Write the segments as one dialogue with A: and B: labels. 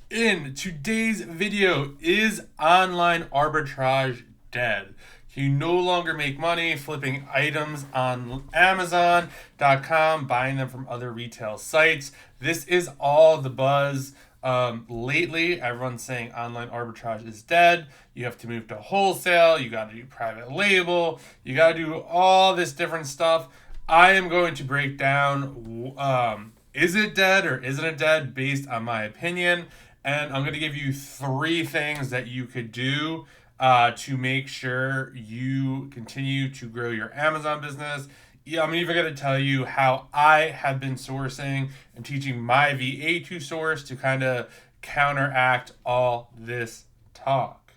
A: In today's video, is online arbitrage dead? Can you no longer make money flipping items on Amazon.com, buying them from other retail sites? This is all the buzz. Lately, everyone's saying online arbitrage is dead. You have to move to wholesale. You got to do private label. You got to do all this different stuff. I am going to break down is it dead or isn't it dead based on my opinion. And I'm going to give you three things that you could do to make sure you continue to grow your Amazon business. Yeah, I'm even going to tell you how I have been sourcing and teaching my VA to source to kind of counteract all this talk.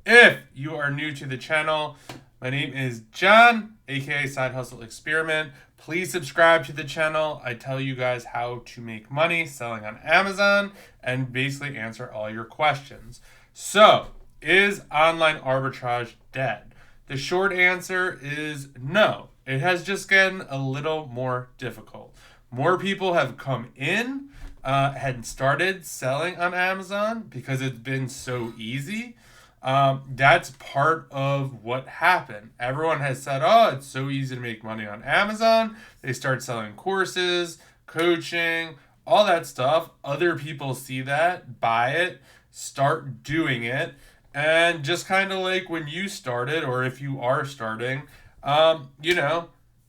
A: If you are new to the channel, my name is John, aka Side Hustle Experiment. Please subscribe to the channel. I tell you guys how to make money selling on Amazon and basically answer all your questions. So, is online arbitrage dead? The short answer is no. It has just gotten a little more difficult. More people have come in and started selling on Amazon because it's been so easy. That's part of what happened. Everyone has said, oh, it's so easy to make money on Amazon. They start selling courses, coaching, all that stuff. Other people see that, buy it, start doing it. And just kind of like when you started, or if you are starting,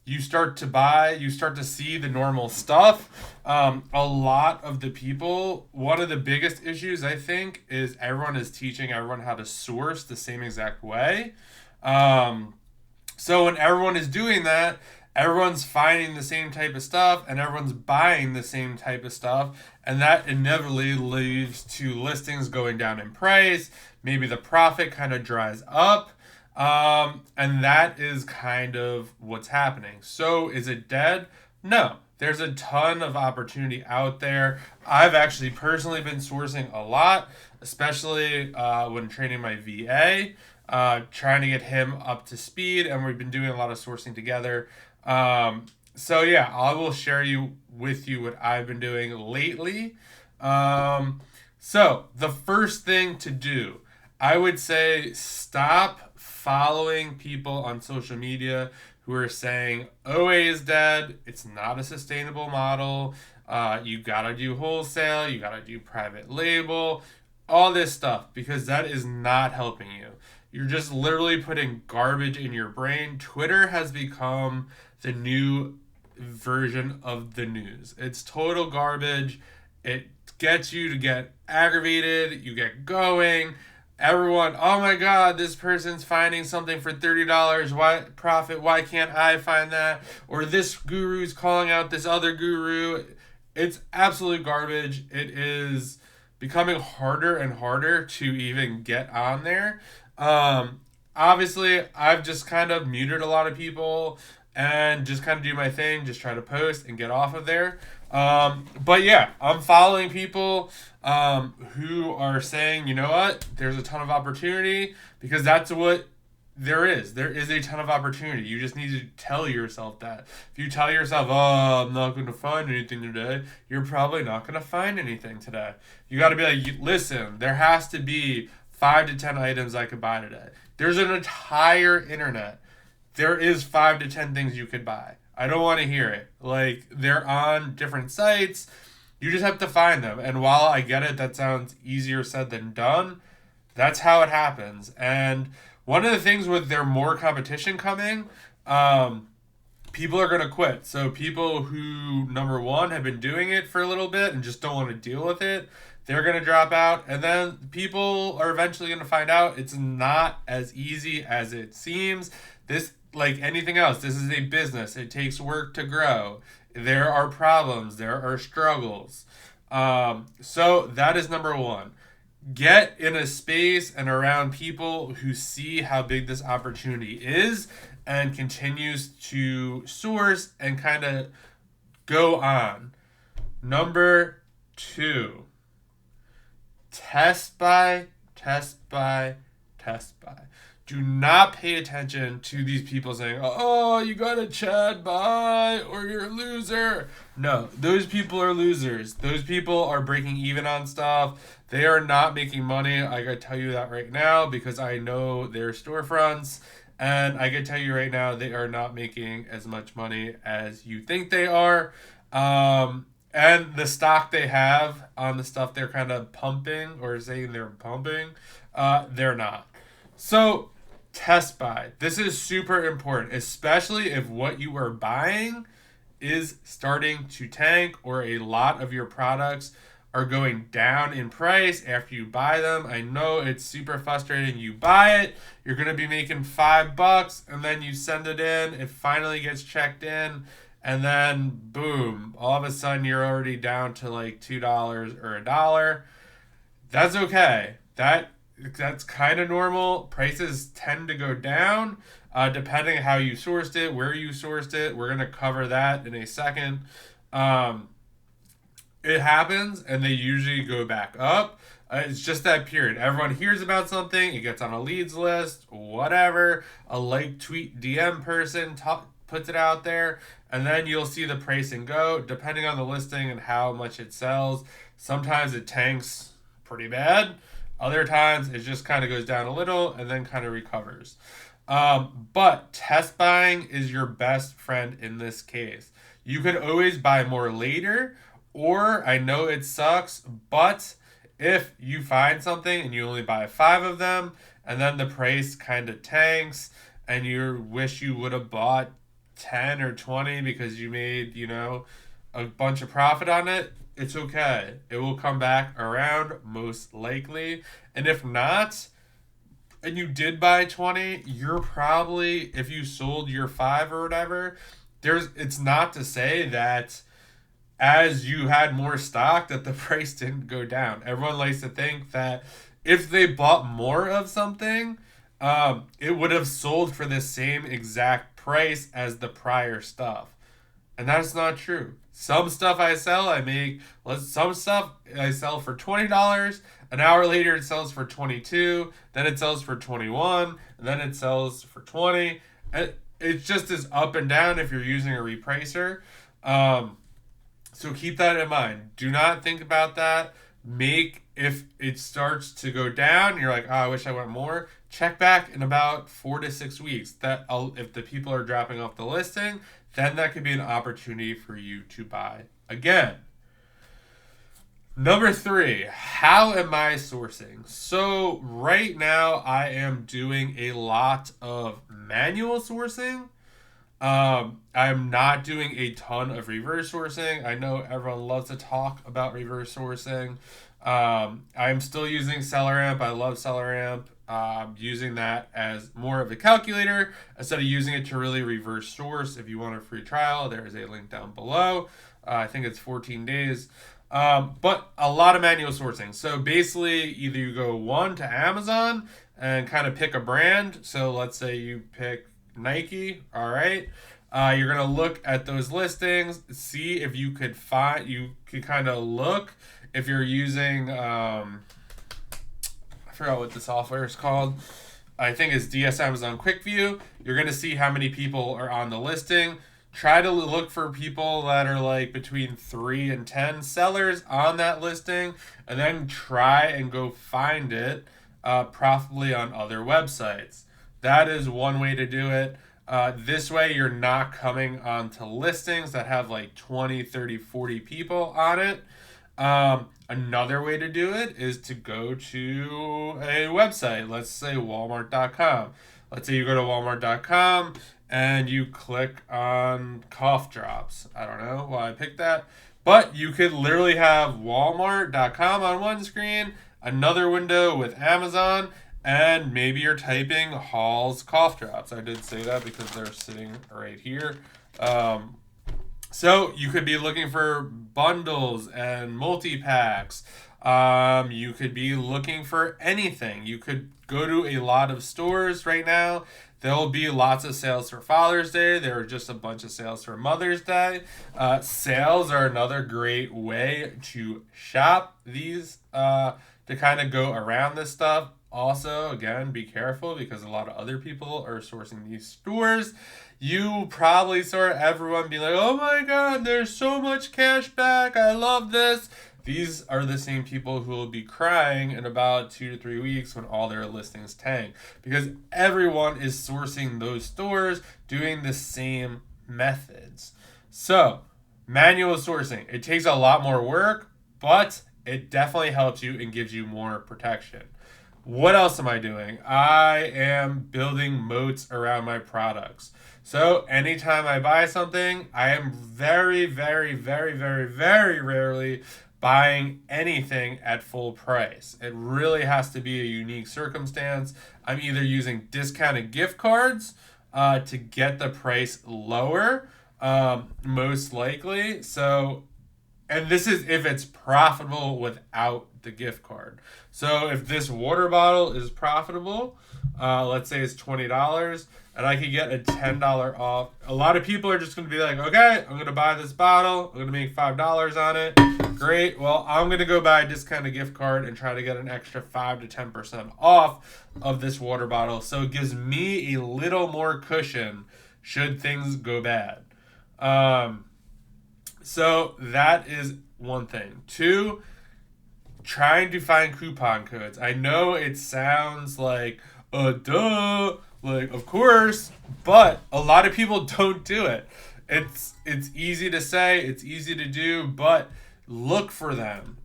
A: you start to buy, you start to see the normal stuff. A lot of the people, one of the biggest issues I think is everyone is teaching everyone how to source the same exact way. So when everyone is doing that, everyone's finding the same type of stuff and everyone's buying the same type of stuff. And that inevitably leads to listings going down in price. Maybe the profit kind of dries up. And that is kind of what's happening. So is it dead? No. There's a ton of opportunity out there. I've actually personally been sourcing a lot, especially when training my VA, trying to get him up to speed, and we've been doing a lot of sourcing together. So yeah, I will share with you what I've been doing lately. So the first thing to do, I would say stop following people on social media who are saying OA is dead, it's not a sustainable model, you gotta do wholesale, you gotta do private label, all this stuff, because that is not helping you. You're just literally putting garbage in your brain. Twitter has become the new version of the news. It's total garbage. It gets you to get aggravated, you get going. Everyone, oh my God, this person's finding something for $30. Why profit? Why can't I find that? Or this guru's calling out this other guru. It's absolute garbage. It is becoming harder and harder to even get on there. Obviously, I've just kind of muted a lot of people and just kind of do my thing, just try to post and get off of there. But yeah, I'm following people who are saying, you know what, there's a ton of opportunity, because that's what there is. There is a ton of opportunity. You just need to tell yourself that. If you tell yourself, oh, I'm not going to find anything today, you're probably not going to find anything today. You got to be like, listen, there has to be 5 to 10 items I could buy today. There's an entire internet. There is 5 to 10 things you could buy. I don't want to hear it. Like, they're on different sites. You just have to find them. And while I get it, that sounds easier said than done. That's how it happens. And one of the things with there more competition coming, people are going to quit. So people who, number one, have been doing it for a little bit and just don't want to deal with it, they're going to drop out. And then people are eventually going to find out it's not as easy as it seems. This, like anything else, this is a business. It takes work to grow. There are problems. There are struggles. So that is number one. Get in a space and around people who see how big this opportunity is and continues to source and kind of go on. Number two, test buy, test buy, test buy. Do not pay attention to these people saying, oh, you gotta Chad buy or you're a loser. No, those people are losers. Those people are breaking even on stuff. They are not making money. I gotta tell you that right now because I know their storefronts. And I can tell you right now, they are not making as much money as you think they are. And the stock they have on the stuff they're kind of pumping or saying they're pumping, they're not. So test buy. This is super important, especially if what you are buying is starting to tank or a lot of your products are going down in price after you buy them. I know it's super frustrating. You buy it, you're going to be making $5 and then you send it in, it finally gets checked in, and then boom, all of a sudden you're already down to like $2 or $1. That's okay. That's kind of normal. Prices tend to go down depending how you sourced it, where you sourced it. We're going to cover that in a second. It happens, and they usually go back up. It's just that period. Everyone hears about something, it gets on a leads list, whatever. A like, tweet, DM person puts it out there, and then you'll see the pricing go, depending on the listing and how much it sells. Sometimes it tanks pretty bad. Other times it just kind of goes down a little and then kind of recovers. But test buying is your best friend in this case. You can always buy more later, or I know it sucks, but if you find something and you only buy 5 of them and then the price kind of tanks and you wish you would have bought 10 or 20 because you made, a bunch of profit on it, it's okay. It will come back around most likely. And if not, and you did buy 20, you're probably, if you sold your 5 or whatever, it's not to say that as you had more stock that the price didn't go down. Everyone likes to think that if they bought more of something, it would have sold for the same exact price as the prior stuff. And that's not true. Some stuff I sell, some stuff I sell for $20. An hour later, it sells for $22. Then it sells for $21. And then it sells for $20. It's just as up and down if you're using a repricer. So keep that in mind. Do not think about that. If it starts to go down, you're like, oh, I wish I went more. Check back in about 4 to 6 weeks. If the people are dropping off the listing, then that could be an opportunity for you to buy again. Number 3, how am I sourcing? So right now I am doing a lot of manual sourcing. I'm not doing a ton of reverse sourcing. I know everyone loves to talk about reverse sourcing. I'm still using SellerAmp. I love SellerAmp. Using that as more of a calculator instead of using it to really reverse source. If you want a free trial, there is a link down below. I think it's 14 days. But a lot of manual sourcing. So basically, either you go to Amazon and kind of pick a brand. So let's say you pick Nike. All right. You're going to look at those listings, see if you could kind of look if you're using, I forgot what the software is called. I think it's DS Amazon Quick View. You're going to see how many people are on the listing. Try to look for people that are like between 3 and 10 sellers on that listing, and then try and go find it profitably on other websites. That is one way to do it. This way you're not coming onto listings that have like 20, 30, 40 people on it. Another way to do it is to go to a website. Let's say Walmart.com. Let's say you go to Walmart.com and you click on cough drops. I don't know why I picked that. But you could literally have Walmart.com on one screen, another window with Amazon, and maybe you're typing Hall's cough drops. I did say that because they're sitting right here. So you could be looking for bundles and multi-packs. You could be looking for anything. You could go to a lot of stores right now. There'll be lots of sales for Father's Day. There are just a bunch of sales for Mother's Day. Sales are another great way to shop these, to kind of go around this stuff. Also, again, be careful because a lot of other people are sourcing these stores. You probably saw everyone be like, oh my God, there's so much cash back. I love this. These are the same people who will be crying in about 2 to 3 weeks when all their listings tank because everyone is sourcing those stores doing the same methods. So, manual sourcing, it takes a lot more work, but it definitely helps you and gives you more protection. What else am I doing? I am building moats around my products. So anytime I buy something, I am very, very, very, very, very rarely buying anything at full price. It really has to be a unique circumstance. I'm either using discounted gift cards to get the price lower, most likely. So and this is if it's profitable without the gift card. So if this water bottle is profitable, let's say it's $20, and I could get a $10 off. A lot of people are just going to be like, okay, I'm going to buy this bottle. I'm going to make $5 on it. Great. Well, I'm going to go buy a discounted gift card and try to get an extra 5 to 10% off of this water bottle. So it gives me a little more cushion should things go bad. So that is one thing. Two, trying to find coupon codes. I know it sounds like, duh, like, of course, but a lot of people don't do it. It's easy to say, it's easy to do, but look for them.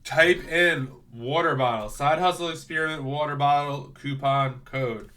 A: Type in water bottle, side hustle experiment, water bottle, coupon code.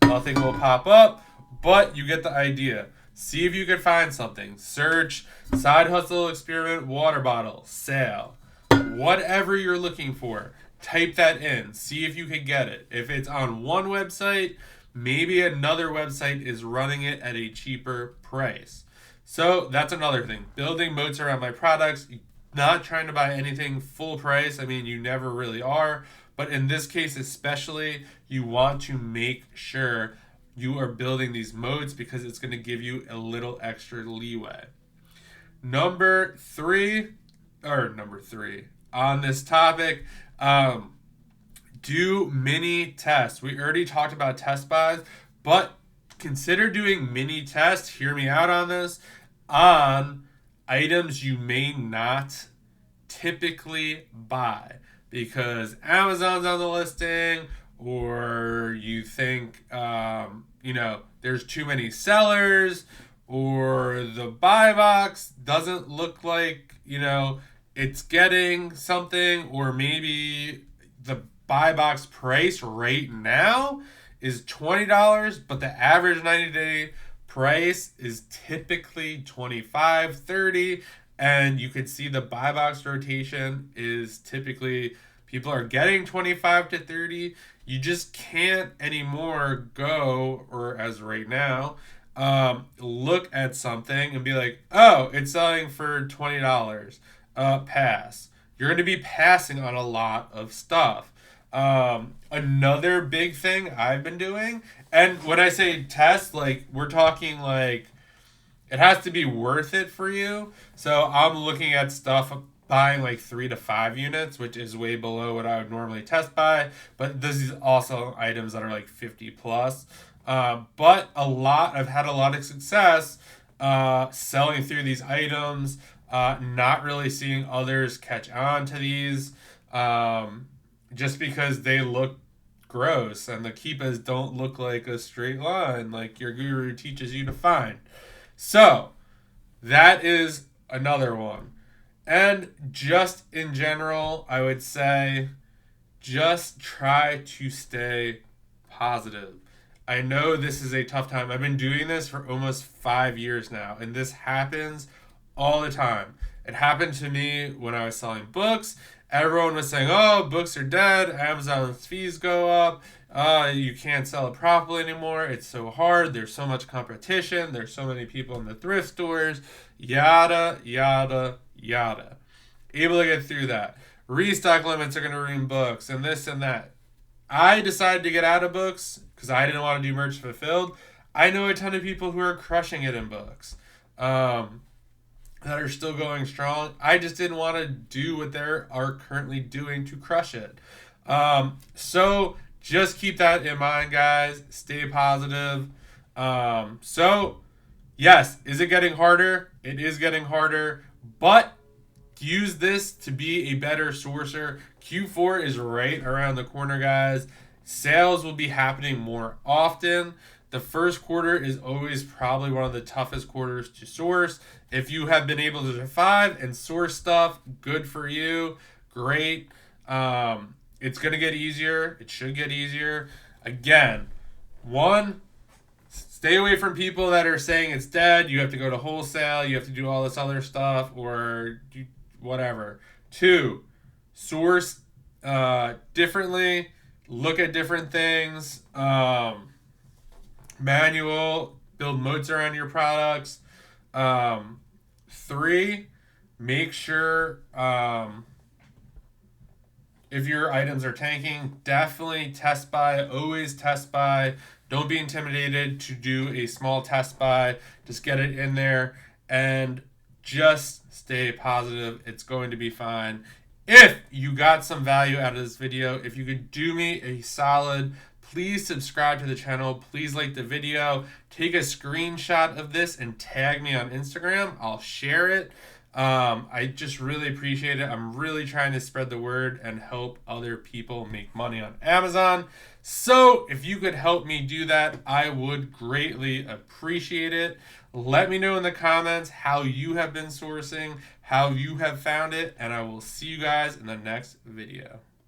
A: Nothing will pop up, but you get the idea. See if you can find something. Search side hustle experiment water bottle sale. Whatever you're looking for, type that in. See if you can get it. If it's on one website, maybe another website is running it at a cheaper price. So that's another thing. Building moats around my products. Not trying to buy anything full price. I mean, you never really are. But in this case especially, you want to make sure you are building these moats because it's going to give you a little extra leeway. Number three on this topic, do mini tests. We already talked about test buys, but consider doing mini tests. Hear me out on this, on items you may not typically buy because Amazon's on the listing, or you think there's too many sellers, or the buy box doesn't look like it's getting something, or maybe the buy box price right now is $20, but the average 90-day price is typically $25, $30, and you can see the buy box rotation is typically people are getting 25 to 30. You just can't anymore go, or as right now, look at something and be like, oh, it's selling for $20. Pass. You're going to be passing on a lot of stuff. Another big thing I've been doing, and when I say test, like we're talking like it has to be worth it for you. So I'm looking at stuff buying like 3 to 5 units, which is way below what I would normally test buy. But this is also items that are like 50 plus. But I've had a lot of success selling through these items, not really seeing others catch on to these, just because they look gross and the keepas don't look like a straight line like your guru teaches you to find. So that is another one. And just in general, I would say just try to stay positive. I know this is a tough time. I've been doing this for almost 5 years now, and this happens all the time. It happened to me when I was selling books. Everyone was saying, oh, books are dead. Amazon's fees go up. You can't sell it properly anymore. It's so hard. There's so much competition. There's so many people in the thrift stores. Yada, yada, yada. Able to get through that. Restock limits are going to ruin books and this and that. I decided to get out of books because I didn't want to do merch fulfilled. I know a ton of people who are crushing it in books. That are still going strong. I just didn't want to do what they are currently doing to crush it. So just keep that in mind, guys. Stay positive. So, yes, is it getting harder? It is getting harder, but use this to be a better sourcer. Q4 is right around the corner, guys. Sales will be happening more often. The first quarter is always probably one of the toughest quarters to source. If you have been able to survive and source stuff, good for you. Great. It's going to get easier. It should get easier. Again, one, stay away from people that are saying it's dead. You have to go to wholesale. You have to do all this other stuff or whatever. Two, source differently. Look at different things. Manual. Build moats around your products. Three, make sure if your items are tanking, definitely test buy. Always test buy. Don't be intimidated to do a small test buy. Just get it in there and just stay positive. It's going to be fine. If you got some value out of this video, if you could do me a solid, please subscribe to the channel. Please like the video. Take a screenshot of this and tag me on Instagram. I'll share it. I just really appreciate it. I'm really trying to spread the word and help other people make money on Amazon. So if you could help me do that, I would greatly appreciate it. Let me know in the comments how you have been sourcing, how you have found it, and I will see you guys in the next video.